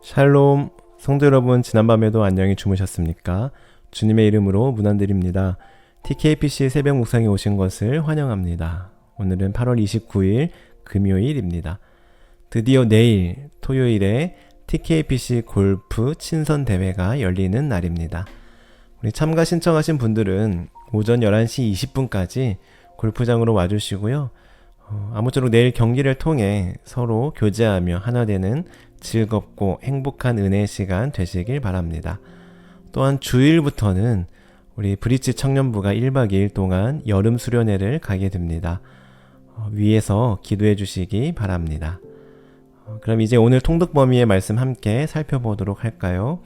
샬롬, 성도 여러분, 지난밤에도 안녕히 주무셨습니까? 주님의 이름으로 문안드립니다. TKPC 새벽 묵상에 오신 것을 환영합니다. 오늘은 8월 29일 금요일입니다. 드디어 내일 토요일에 TKPC 골프 친선 대회가 열리는 날입니다. 우리 참가 신청하신 분들은 오전 11시 20분까지 골프장으로 와주시고요. 아무쪼록 내일 경기를 통해 서로 교제하며 하나 되는 즐겁고 행복한 은혜의 시간 되시길 바랍니다. 또한 주일부터는 우리 브릿지 청년부가 1박 2일 동안 여름 수련회를 가게 됩니다. 위에서 기도해 주시기 바랍니다. 그럼 이제 오늘 통독 범위의 말씀 함께 살펴보도록 할까요?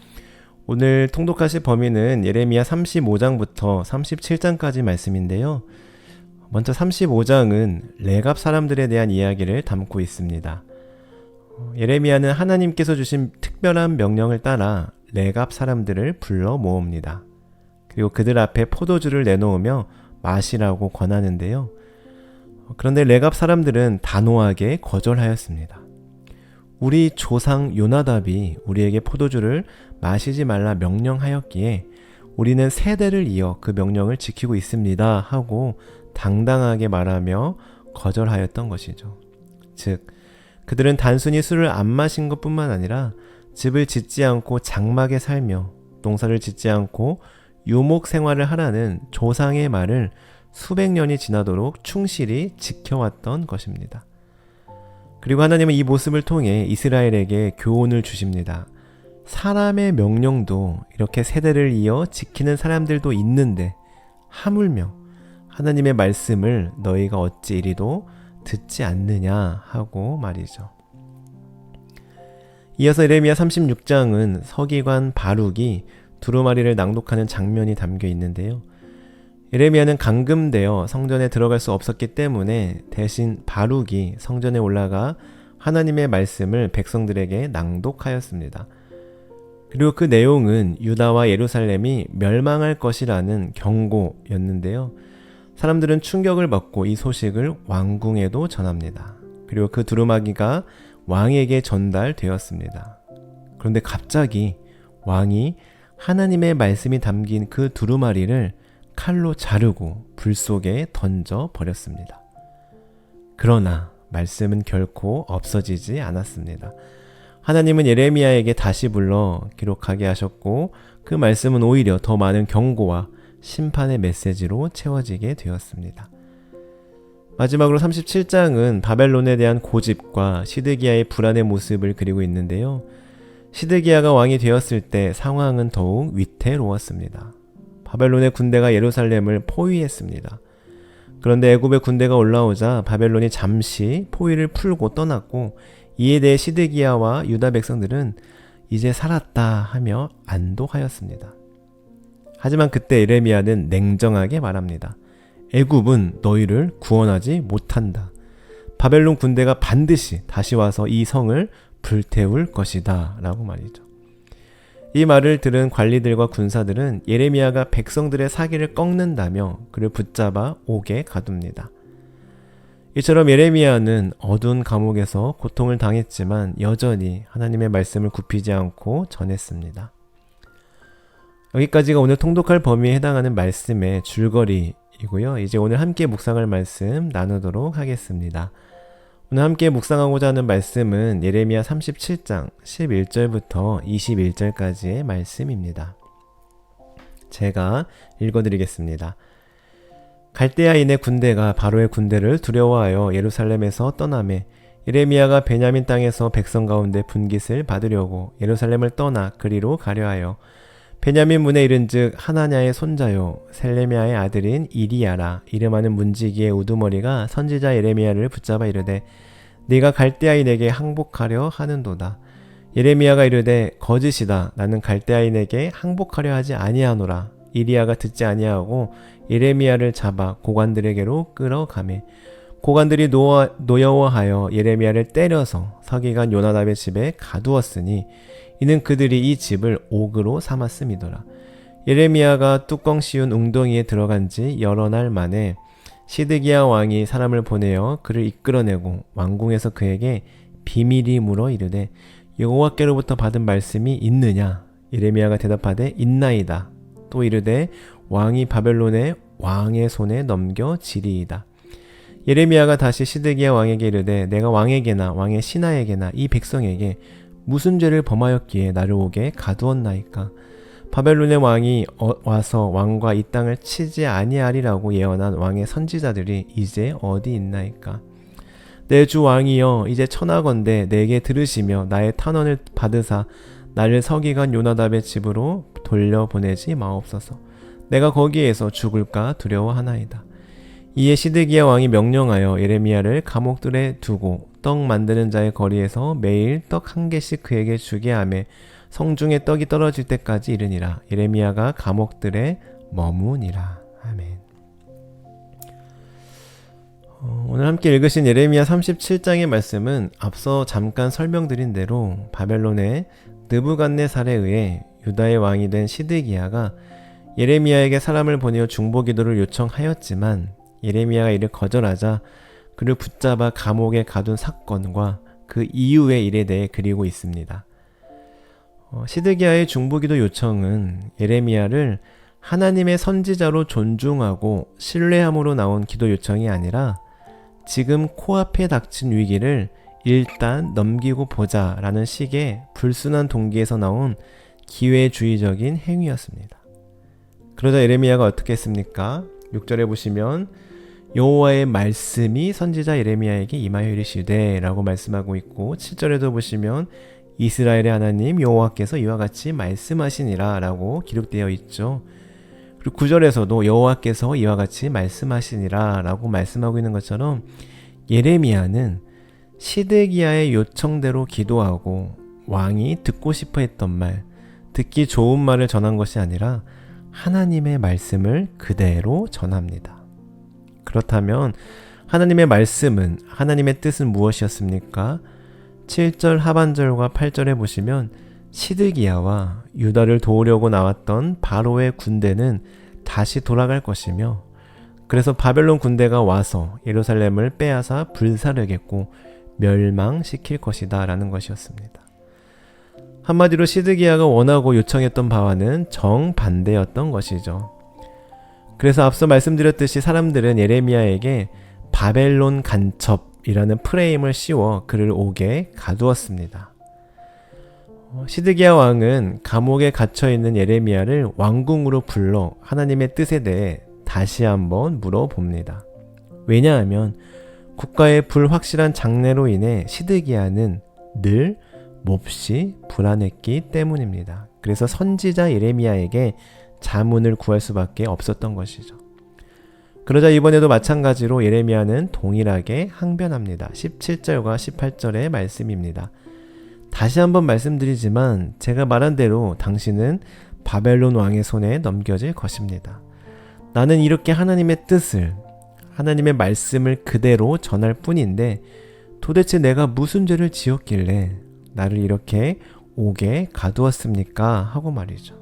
오늘 통독하실 범위는 예레미야 35장부터 37장까지 말씀인데요. 먼저 35장은 레갑 사람들에 대한 이야기를 담고 있습니다. 예레미야는 하나님께서 주신 특별한 명령을 따라 레갑 사람들을 불러 모읍니다. 그리고 그들 앞에 포도주를 내놓으며 마시라고 권하는데요. 그런데 레갑 사람들은 단호하게 거절하였습니다. 우리 조상 요나답이 우리에게 포도주를 마시지 말라 명령하였기에 우리는 세대를 이어 그 명령을 지키고 있습니다 하고 당당하게 말하며 거절하였던 것이죠. 즉, 그들은 단순히 술을 안 마신 것뿐만 아니라 집을 짓지 않고 장막에 살며 농사를 짓지 않고 유목 생활을 하라는 조상의 말을 수백 년이 지나도록 충실히 지켜왔던 것입니다. 그리고 하나님은 이 모습을 통해 이스라엘에게 교훈을 주십니다. 사람의 명령도 이렇게 세대를 이어 지키는 사람들도 있는데 하물며 하나님의 말씀을 너희가 어찌 이리도 듣지 않느냐 하고 말이죠. 이어서 예레미야 36장은 서기관 바룩이 두루마리를 낭독하는 장면이 담겨 있는데요. 예레미야는 감금되어 성전에 들어갈 수 없었기 때문에 대신 바룩이 성전에 올라가 하나님의 말씀을 백성들에게 낭독하였습니다. 그리고 그 내용은 유다와 예루살렘이 멸망할 것이라는 경고였는데요. 사람들은 충격을 받고 이 소식을 왕궁에도 전합니다. 그리고 그 두루마기가 왕에게 전달되었습니다. 그런데 갑자기 왕이 하나님의 말씀이 담긴 그 두루마리를 칼로 자르고 불 속에 던져 버렸습니다. 그러나 말씀은 결코 없어지지 않았습니다. 하나님은 예레미야에게 다시 불러 기록하게 하셨고 그 말씀은 오히려 더 많은 경고와 심판의 메시지로 채워지게 되었습니다. 마지막으로 37장은 바벨론에 대한 고집과 시드기야의 불안의 모습을 그리고 있는데요. 시드기야가 왕이 되었을 때 상황은 더욱 위태로웠습니다. 바벨론의 군대가 예루살렘을 포위했습니다. 그런데 애굽의 군대가 올라오자 바벨론이 잠시 포위를 풀고 떠났고 이에 대해 시드기야와 유다 백성들은 이제 살았다 하며 안도하였습니다. 하지만 그때 예레미야는 냉정하게 말합니다. 애굽은 너희를 구원하지 못한다. 바벨론 군대가 반드시 다시 와서 이 성을 불태울 것이다 라고 말이죠. 이 말을 들은 관리들과 군사들은 예레미야가 백성들의 사기를 꺾는다며 그를 붙잡아 옥에 가둡니다. 이처럼 예레미야는 어두운 감옥에서 고통을 당했지만 여전히 하나님의 말씀을 굽히지 않고 전했습니다. 여기까지가 오늘 통독할 범위에 해당하는 말씀의 줄거리이고요. 이제 오늘 함께 묵상할 말씀 나누도록 하겠습니다. 오늘 함께 묵상하고자 하는 말씀은 예레미야 37장 11절부터 21절까지의 말씀입니다. 제가 읽어드리겠습니다. 갈대아인의 군대가 바로의 군대를 두려워하여 예루살렘에서 떠나매 예레미야가 베냐민 땅에서 백성 가운데 분깃을 받으려고 예루살렘을 떠나 그리로 가려 하여 베냐민 문에 이른즉 하나냐의 손자요 셀레미야의 아들인 이리야라 이름하는 문지기의 우두머리가 선지자 예레미야를 붙잡아 이르되 네가 갈대아인에게 항복하려 하는도다. 예레미야가 이르되 거짓이다. 나는 갈대아인에게 항복하려 하지 아니하노라. 이리야가 듣지 아니하고 예레미야를 잡아 고관들에게로 끌어가매 고관들이 노여워하여 예레미야를 때려서 서기관 요나답의 집에 가두었으니 이는 그들이 이 집을 옥으로 삼았음이더라. 예레미야가 뚜껑 씌운 웅덩이에 들어간 지 여러 날 만에 시드기야 왕이 사람을 보내어 그를 이끌어내고 왕궁에서 그에게 비밀이 물어 이르되 여호와께로부터 받은 말씀이 있느냐? 예레미야가 대답하되 있나이다. 또 이르되 왕이 바벨론의 왕의 손에 넘겨지리이다. 예레미야가 다시 시드기야 왕에게 이르되 내가 왕에게나 왕의 신하에게나 이 백성에게 무슨 죄를 범하였기에 나를 옥에 가두었나이까? 바벨론의 왕이 와서 왕과 이 땅을 치지 아니하리라고 예언한 왕의 선지자들이 이제 어디 있나이까? 내 주 왕이여, 이제 청하건대 내게 들으시며 나의 탄원을 받으사 나를 서기관 요나답의 집으로 돌려보내지 마옵소서. 내가 거기에서 죽을까 두려워하나이다. 이에 시드기야 왕이 명령하여 예레미야를 감옥들에 두고 떡 만드는 자의 거리에서 매일 떡 1개씩 그에게 주게 하며 성중에 떡이 떨어질 때까지 이르니라. 예레미야가 감옥들에 머무니라. 아멘. 오늘 함께 읽으신 예레미야 37장의 말씀은 앞서 잠깐 설명드린 대로 바벨론의 느부갓네살에 의해 유다의 왕이 된 시드기야가 예레미야에게 사람을 보내어 중보기도를 요청하였지만 예레미야가 이를 거절하자 그를 붙잡아 감옥에 가둔 사건과 그 이후의 일에 대해 그리고 있습니다. 시드기야의 중보기도 요청은 예레미야를 하나님의 선지자로 존중하고 신뢰함으로 나온 기도 요청이 아니라 지금 코앞에 닥친 위기를 일단 넘기고 보자 라는 식의 불순한 동기에서 나온 기회주의적인 행위였습니다. 그러자 예레미야가 어떻게 했습니까? 6절에 보시면 여호와의 말씀이 선지자 예레미야에게 임하여 이르시되 라고 말씀하고 있고 7절에도 보시면 이스라엘의 하나님 여호와께서 이와 같이 말씀하시니라 라고 기록되어 있죠. 그리고 9절에서도 여호와께서 이와 같이 말씀하시니라 라고 말씀하고 있는 것처럼 예레미야는 시드기야의 요청대로 기도하고 왕이 듣고 싶어 했던 말, 듣기 좋은 말을 전한 것이 아니라 하나님의 말씀을 그대로 전합니다. 그렇다면 하나님의 말씀은, 하나님의 뜻은 무엇이었습니까? 7절 하반절과 8절에 보시면 시드기야와 유다를 도우려고 나왔던 바로의 군대는 다시 돌아갈 것이며 그래서 바벨론 군대가 와서 예루살렘을 빼앗아 불사르겠고 멸망시킬 것이다 라는 것이었습니다. 한마디로 시드기야가 원하고 요청했던 바와는 정반대였던 것이죠. 그래서 앞서 말씀드렸듯이 사람들은 예레미야에게 바벨론 간첩이라는 프레임을 씌워 그를 옥에 가두었습니다. 시드기야 왕은 감옥에 갇혀있는 예레미야를 왕궁으로 불러 하나님의 뜻에 대해 다시 한번 물어봅니다. 왜냐하면 국가의 불확실한 장래로 인해 시드기야는 늘 몹시 불안했기 때문입니다. 그래서 선지자 예레미야에게 자문을 구할 수밖에 없었던 것이죠. 그러자 이번에도 마찬가지로 예레미야는 동일하게 항변합니다. 17절과 18절의 말씀입니다. 다시 한번 말씀드리지만 제가 말한 대로 당신은 바벨론 왕의 손에 넘겨질 것입니다. 나는 이렇게 하나님의 뜻을, 하나님의 말씀을 그대로 전할 뿐인데 도대체 내가 무슨 죄를 지었길래 나를 이렇게 옥에 가두었습니까? 하고 말이죠.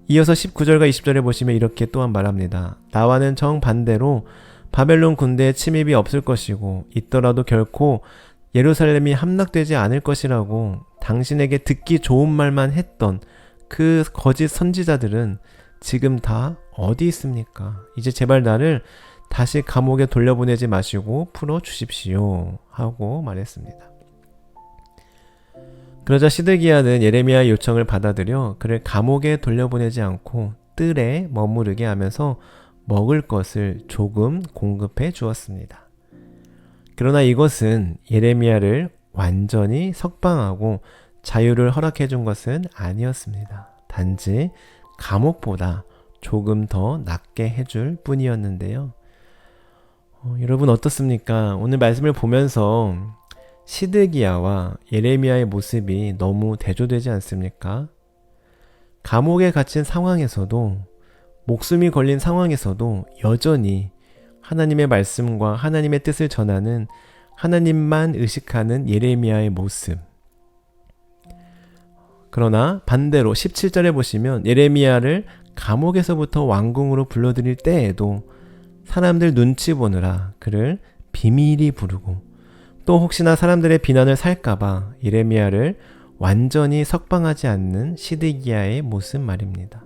이어서 19절과 20절에 보시면 이렇게 또한 말합니다. 나와는 정반대로 바벨론 군대의 침입이 없을 것이고 있더라도 결코 예루살렘이 함락되지 않을 것이라고 당신에게 듣기 좋은 말만 했던 그 거짓 선지자들은 지금 다 어디 있습니까? 이제 제발 나를 다시 감옥에 돌려보내지 마시고 풀어주십시오 하고 말했습니다. 그러자 시드기야는 예레미야의 요청을 받아들여 그를 감옥에 돌려보내지 않고 뜰에 머무르게 하면서 먹을 것을 조금 공급해 주었습니다. 그러나 이것은 예레미야를 완전히 석방하고 자유를 허락해 준 것은 아니었습니다. 단지 감옥보다 조금 더 낫게 해줄 뿐이었는데요. 여러분 어떻습니까? 오늘 말씀을 보면서 시드기야와 예레미야의 모습이 너무 대조되지 않습니까? 감옥에 갇힌 상황에서도, 목숨이 걸린 상황에서도 여전히 하나님의 말씀과 하나님의 뜻을 전하는 하나님만 의식하는 예레미야의 모습. 그러나 반대로 17절에 보시면 예레미야를 감옥에서부터 왕궁으로 불러들일 때에도 사람들 눈치 보느라 그를 비밀히 부르고 또 혹시나 사람들의 비난을 살까봐 예레미야를 완전히 석방하지 않는 시드기야의 모습 말입니다.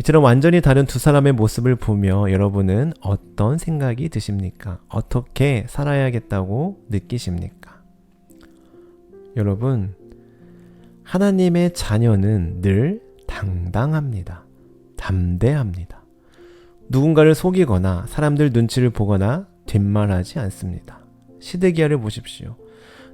이처럼 완전히 다른 두 사람의 모습을 보며 여러분은 어떤 생각이 드십니까? 어떻게 살아야겠다고 느끼십니까? 여러분, 하나님의 자녀는 늘 당당합니다. 담대합니다. 누군가를 속이거나 사람들 눈치를 보거나 뒷말하지 않습니다. 시드기야를 보십시오.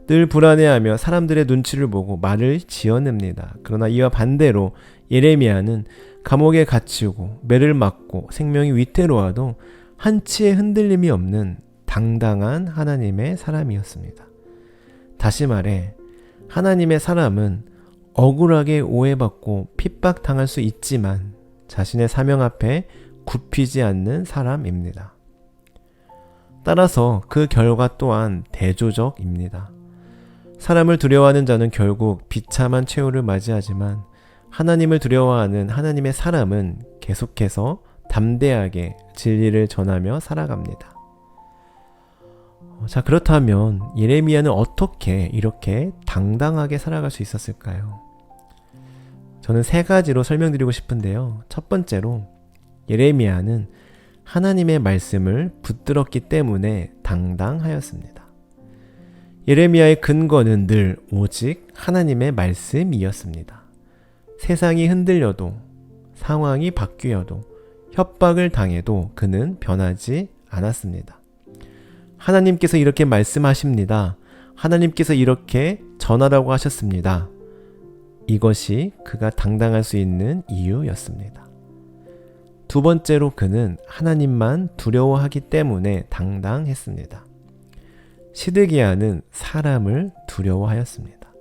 늘 불안해하며 사람들의 눈치를 보고 말을 지어냅니다. 그러나 이와 반대로 예레미야는 감옥에 갇히고 매를 맞고 생명이 위태로워도 한치의 흔들림이 없는 당당한 하나님의 사람이었습니다. 다시 말해 하나님의 사람은 억울하게 오해받고 핍박당할 수 있지만 자신의 사명 앞에 굽히지 않는 사람입니다. 따라서 그 결과 또한 대조적입니다. 사람을 두려워하는 자는 결국 비참한 최후를 맞이하지만 하나님을 두려워하는 하나님의 사람은 계속해서 담대하게 진리를 전하며 살아갑니다. 자, 그렇다면 예레미야는 어떻게 이렇게 당당하게 살아갈 수 있었을까요? 저는 세 가지로 설명드리고 싶은데요. 첫 번째로 예레미야는 하나님의 말씀을 붙들었기 때문에 당당하였습니다. 예레미야의 근거는 늘 오직 하나님의 말씀이었습니다. 세상이 흔들려도, 상황이 바뀌어도, 협박을 당해도 그는 변하지 않았습니다. 하나님께서 이렇게 말씀하십니다. 하나님께서 이렇게 전하라고 하셨습니다. 이것이 그가 당당할 수 있는 이유였습니다. 두 번째로 그는 하나님만 두려워하기 때문에 당당했습니다. 시드기야는 사람을 두려워하였습니다.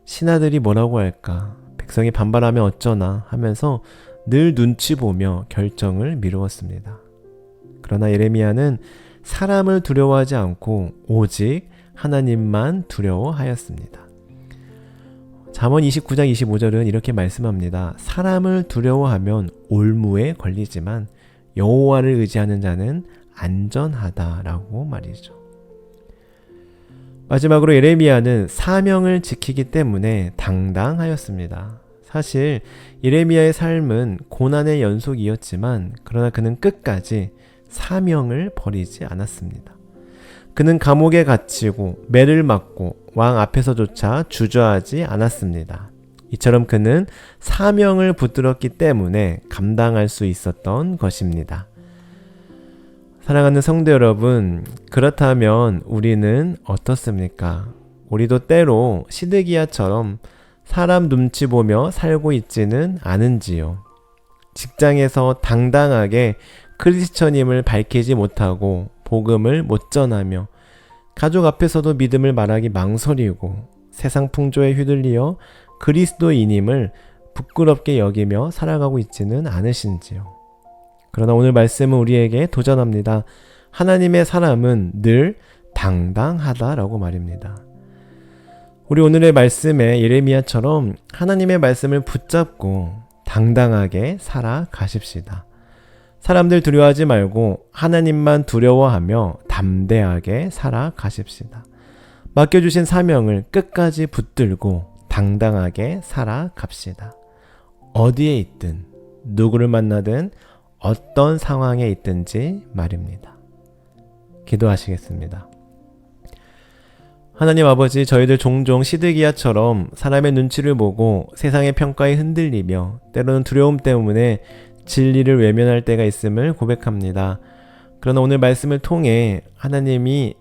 신하들이 뭐라고 할까? 백성이 반발하면 어쩌나 하면서 늘 눈치 보며 결정을 미루었습니다. 그러나 예레미야는 사람을 두려워하지 않고 오직 하나님만 두려워하였습니다. 잠언 29장 25절은 이렇게 말씀합니다. 사람을 두려워하면 올무에 걸리지만 여호와를 의지하는 자는 안전하다라고 말이죠. 마지막으로 예레미야는 사명을 지키기 때문에 당당하였습니다. 사실 예레미야의 삶은 고난의 연속이었지만 그러나 그는 끝까지 사명을 버리지 않았습니다. 그는 감옥에 갇히고 매를 맞고 왕 앞에서조차 주저하지 않았습니다. 이처럼 그는 사명을 붙들었기 때문에 감당할 수 있었던 것입니다. 사랑하는 성도 여러분, 그렇다면 우리는 어떻습니까? 우리도 때로 시드기야처럼 사람 눈치 보며 살고 있지는 않은지요? 직장에서 당당하게 크리스천임을 밝히지 못하고 복음을 못 전하며 가족 앞에서도 믿음을 말하기 망설이고 세상 풍조에 휘둘리어 그리스도인임을 부끄럽게 여기며 살아가고 있지는 않으신지요? 그러나 오늘 말씀은 우리에게 도전합니다. 하나님의 사람은 늘 당당하다라고 말입니다. 우리 오늘의 말씀에 예레미야처럼 하나님의 말씀을 붙잡고 당당하게 살아가십시다. 사람들 두려워하지 말고 하나님만 두려워하며 담대하게 살아가십시다. 맡겨주신 사명을 끝까지 붙들고 당당하게 살아갑시다. 어디에 있든 누구를 만나든 어떤 상황에 있든지 말입니다. 기도하시겠습니다. 하나님 아버지, 저희들 종종 시드기야처럼 사람의 눈치를 보고 세상의 평가에 흔들리며 때로는 두려움 때문에 진리를 외면할 때가 있음을 고백합니다. 그러나 오늘 말씀을 통해 하나님의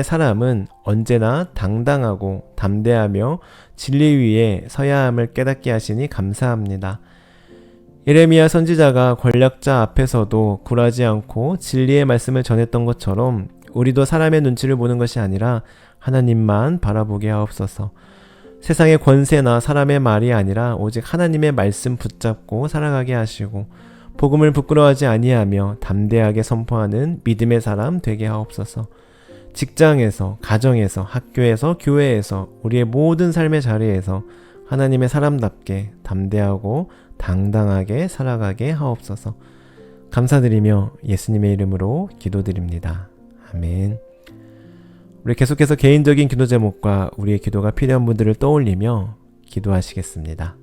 사람은 언제나 당당하고 담대하며 진리 위에 서야 함을 깨닫게 하시니 감사합니다. 예레미야 선지자가 권력자 앞에서도 굴하지 않고 진리의 말씀을 전했던 것처럼 우리도 사람의 눈치를 보는 것이 아니라 하나님만 바라보게 하옵소서. 세상의 권세나 사람의 말이 아니라 오직 하나님의 말씀 붙잡고 살아가게 하시고 복음을 부끄러워하지 아니하며 담대하게 선포하는 믿음의 사람 되게 하옵소서. 직장에서, 가정에서, 학교에서, 교회에서, 우리의 모든 삶의 자리에서 하나님의 사람답게 담대하고 당당하게 살아가게 하옵소서. 감사드리며 예수님의 이름으로 기도드립니다. 아멘. 우리 계속해서 개인적인 기도 제목과 우리의 기도가 필요한 분들을 떠올리며 기도하시겠습니다.